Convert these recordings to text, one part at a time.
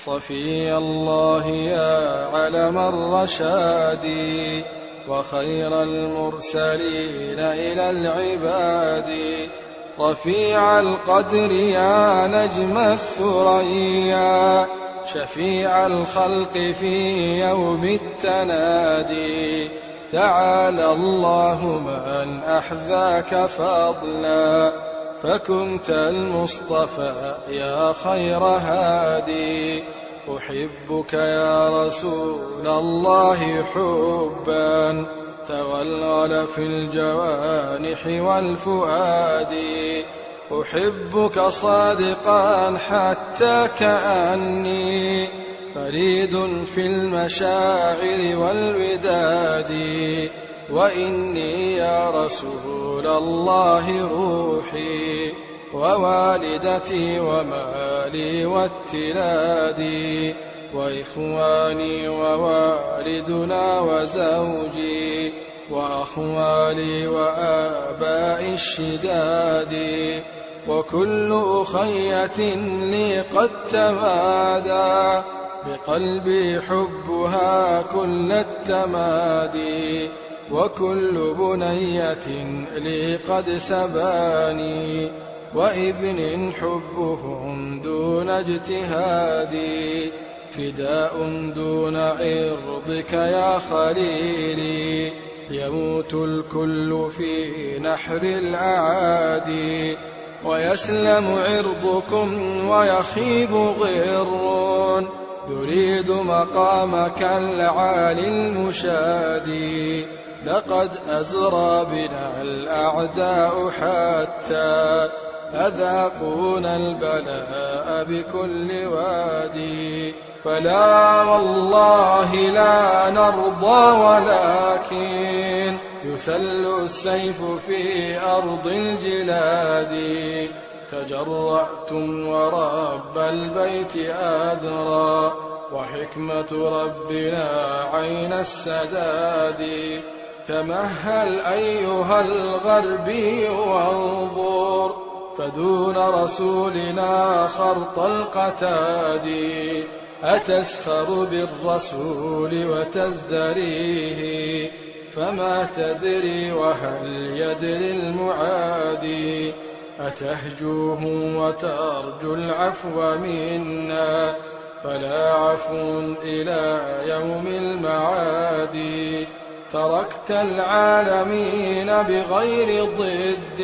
صفي الله يا علم الرشاد وخير المرسلين إلى العباد، رفيع القدر يا نجم الثريا، شفيع الخلق في يوم التنادي. تعالى الله من أحذاك فضلا، فكنت المصطفى يا خير هادي. أحبك يا رسول الله حبا تغلغل في الجوانح والفؤاد. أحبك صادقا حتى كأني فريد في المشاعر والوداد. وإني يا رسول الله روحي ووالدتي ومالي واتلادي، وإخواني ووالدنا وزوجي وأخوالي وآباء الشداد، وكل أخية لي قد تمادى بقلبي حبها كل التمادي، وكل بنية لي قد سباني وابن حبهم دون اجتهادي. فداء دون عرضك يا خليلي، يموت الكل في نحر الأعادي. ويسلم عرضكم ويخيب غر يريد مقامك العالي المشادي. لقد أزرى بنا الأعداء حتى أذاقونا البلاء بكل وادي. فلا والله لا نرضى ولكن يسل السيف في أرض الجلاد. تجرأتم ورب البيت أدرى وحكمة ربنا عين السداد. تمهل أيها الغربي وانظر فدون رسولنا خرط القتاد. أتسخر بالرسول وتزدريه فما تدري وهل يدري المعادي. أتهجوه وترجو العفو منا فلا عفو إلى يوم المعاد. تركت العالمين بغير ضد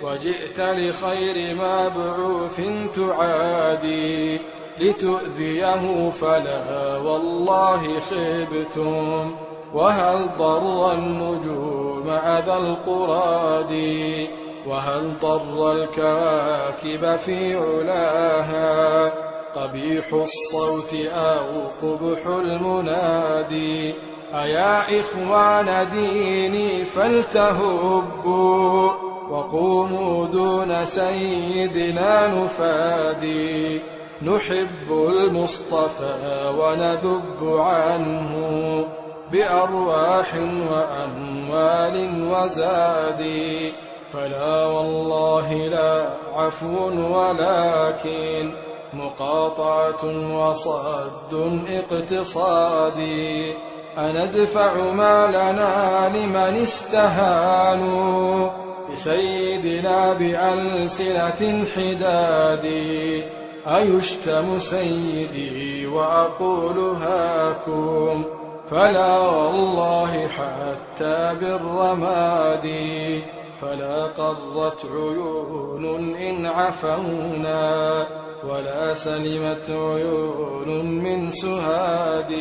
وجئت لخير مبعوث تعادي. لتؤذيه فلا والله خبتم وهل ضر النجوم أذى القراد. وهل ضر الكواكب في علاها قبيح الصوت أو قبح المنادي. أيا إخوان ديني فلتهبوا وقوموا دون سيدنا نفادي. نحب المصطفى ونذب عنه بأرواح وأموال وزاد. فلا والله لا عفو ولكن مقاطعة وصد اقتصادي. أندفع مالنا لمن استهانوا بسيدنا بألسنة حداد. أيشتم سيدي وأقول هاكم فلا والله حتى بالرماد. فلا قرت عيون إن عفونا ولا سلمت عيون من سهاد.